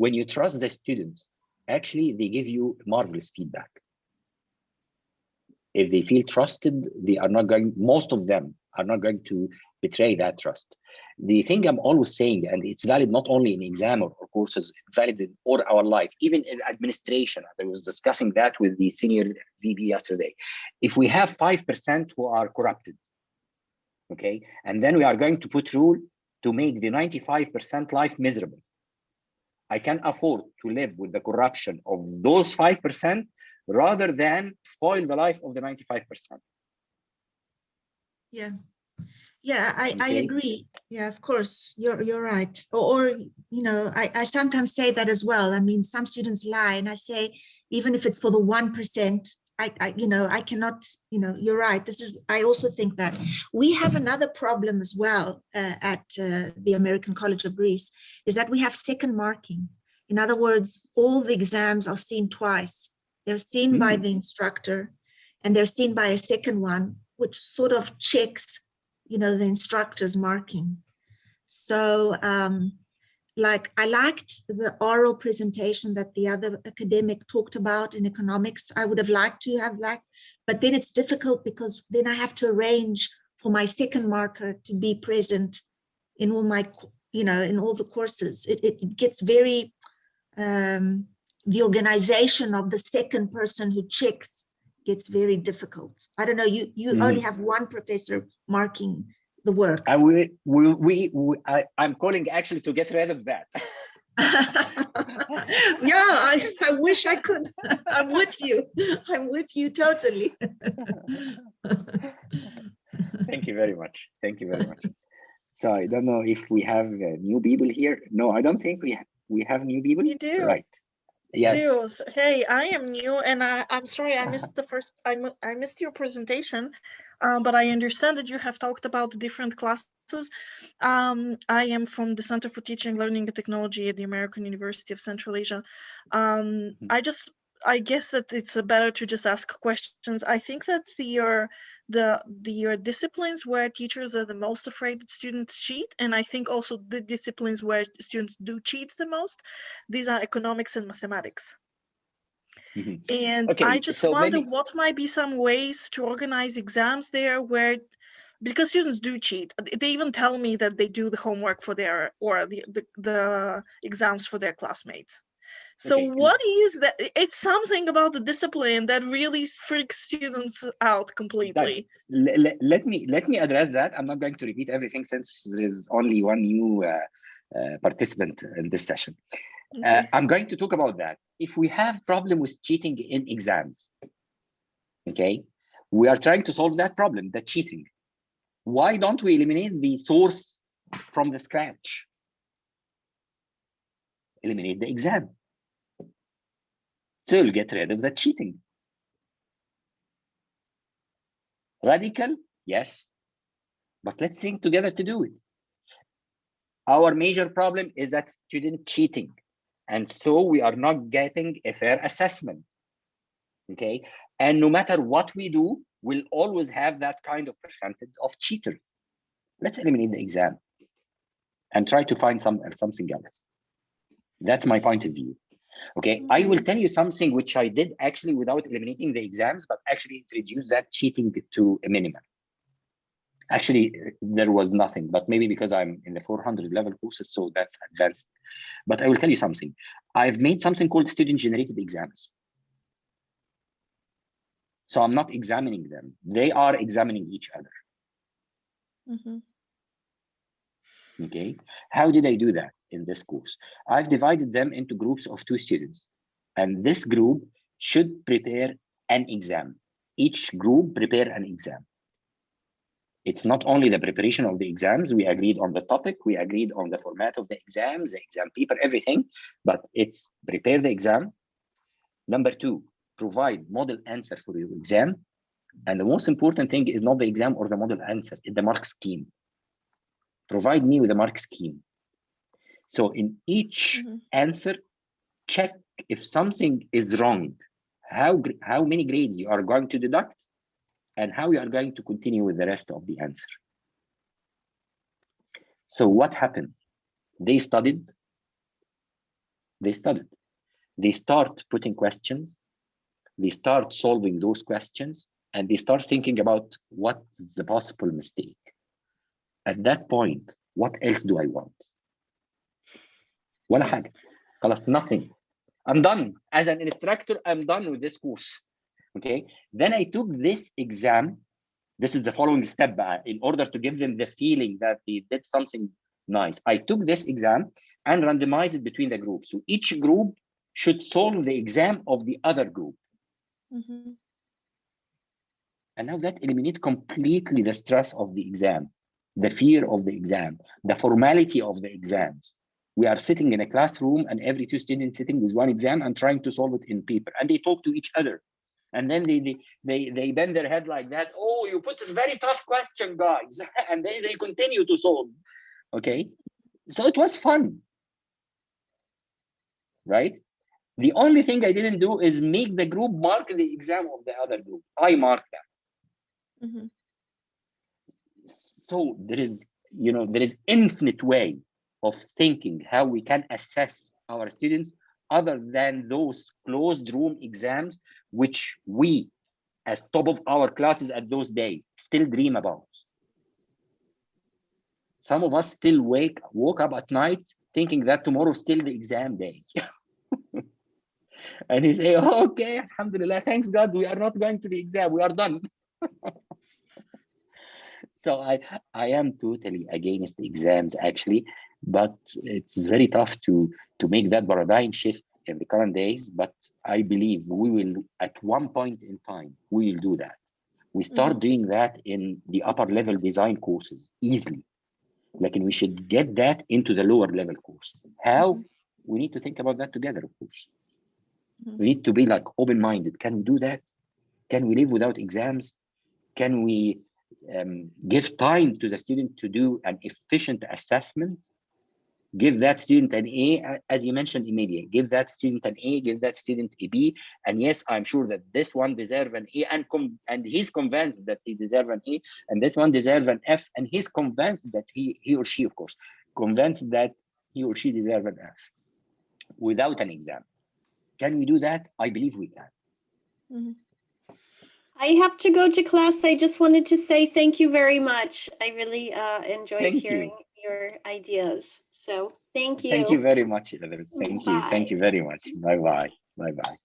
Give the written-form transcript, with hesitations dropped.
when you trust the students, actually they give you marvelous feedback. If they feel trusted, they are not going, most of them are not going to betray that trust. The thing I'm always saying, and it's valid not only in exam or courses, it's valid in all our life, even in administration. I was discussing that with the senior VP yesterday. If we have 5% who are corrupted, okay, and then we are going to put rule to make the 95% life miserable, I can afford to live with the corruption of those 5% rather than spoil the life of the 95%. Yeah. Yeah, I agree. Yeah, of course, you're right. Or you know, I sometimes say that as well. I mean, some students lie, and I say, even if it's for the 1%, I cannot, you're right. I also think that we have another problem as well at the American College of Greece, is that we have second marking. In other words, all the exams are seen twice. They're seen by the instructor, and they're seen by a second one, which sort of checks the instructor's marking. So like I liked the oral presentation that the other academic talked about in economics. I would have liked to have that, but then it's difficult because then I have to arrange for my second marker to be present in all my, in all the courses. It gets very, the organization of the second person who checks gets very difficult. I don't know, you only have one professor marking the work. I'm calling actually to get rid of that. Yeah, I wish I could. I'm with you. I'm with you totally. Thank you very much. Thank you very much. So I don't know if we have new people here. No, I don't think we have new people. You do. Right. Yes. Duos. Hey, I am new, and I'm sorry I missed the first. I missed your presentation, but I understand that you have talked about the different classes. I am from the Center for Teaching, Learning, and Technology at the American University of Central Asia. I guess that it's better to just ask questions. I think that the disciplines where teachers are the most afraid that students cheat, and I think also the disciplines where students do cheat the most, these are economics and mathematics. And okay, I just wonder what might be some ways to organize exams there because students do cheat. They even tell me that they do the homework for the exams for their classmates. So what is that? It's something about the discipline that really freaks students out completely. Let me address that. I'm not going to repeat everything since there's only one new participant in this session. Okay. I'm going to talk about that. If we have problem with cheating in exams, okay, we are trying to solve that problem, the cheating. Why don't we eliminate the source from the scratch? Eliminate the exam. So you'll get rid of the cheating. Radical, yes, but let's think together to do it. Our major problem is that student cheating, and so we are not getting a fair assessment, okay? And no matter what we do, we'll always have that kind of percentage of cheaters. Let's eliminate the exam and try to find something else. That's my point of view. Okay, I will tell you something which I did actually without eliminating the exams, but actually it reduced that cheating to a minimum. Actually, there was nothing, but maybe because I'm in the 400 level courses, so that's advanced. But I will tell you something. I've made something called student-generated exams. So I'm not examining them. They are examining each other. Okay, how did I do that in this course? I've divided them into groups of 2 students, and this group should prepare an exam. Each group prepare an exam. It's not only the preparation of the exams, we agreed on the topic, we agreed on the format of the exams, the exam paper, everything, but it's prepare the exam. Number 2, provide model answer for your exam. And the most important thing is not the exam or the model answer, it's the mark scheme. Provide me with a mark scheme. So in each answer, check if something is wrong, how many grades you are going to deduct, and how you are going to continue with the rest of the answer. So what happened? They studied, They studied. They start putting questions. They start solving those questions, and they start thinking about what's the possible mistake. At that point, what else do I want? ولا حاجة. خلاص, nothing. I'm done. As an instructor, I'm done with this course. Okay. Then I took this exam. This is the following step in order to give them the feeling that they did something nice. I took this exam and randomized it between the groups. So each group should solve the exam of the other group. Mm-hmm. And now that eliminates completely the stress of the exam, the fear of the exam, the formality of the exams. We are sitting in a classroom and every 2 students sitting with one exam and trying to solve it in paper. And they talk to each other. And then they bend their head like that. Oh, you put this very tough question, guys. And then they continue to solve. Okay. So it was fun. Right? The only thing I didn't do is make the group mark the exam of the other group. I marked that. Mm-hmm. So there is infinite way of thinking how we can assess our students other than those closed room exams, which we, as top of our classes at those days, still dream about. Some of us still woke up at night thinking that tomorrow is still the exam day. And he say, oh, okay, alhamdulillah, thanks God, we are not going to the exam, we are done. So I am totally against exams, actually, but it's very tough to make that paradigm shift in the current days. But I believe we will, at one point in time, we will do that. We start doing that in the upper level design courses easily. Like, we should get that into the lower level course. How? We need to think about that together, of course. We need to be like open-minded. Can we do that? Can we live without exams? Can we give time to the student to do an efficient assessment? Give that student an A, as you mentioned, Emilia. Give that student an A, give that student a B. And yes, I'm sure that this one deserves an A, and he's convinced that he deserves an A, and this one deserves an F, and he's convinced that he or she, of course, convinced that he or she deserves an F without an exam. Can we do that? I believe we can. Mm-hmm. I have to go to class. I just wanted to say thank you very much. I really enjoyed hearing your ideas. So thank you. Thank you very much, others. Thank you. Bye. Thank you very much. Bye-bye. Bye-bye.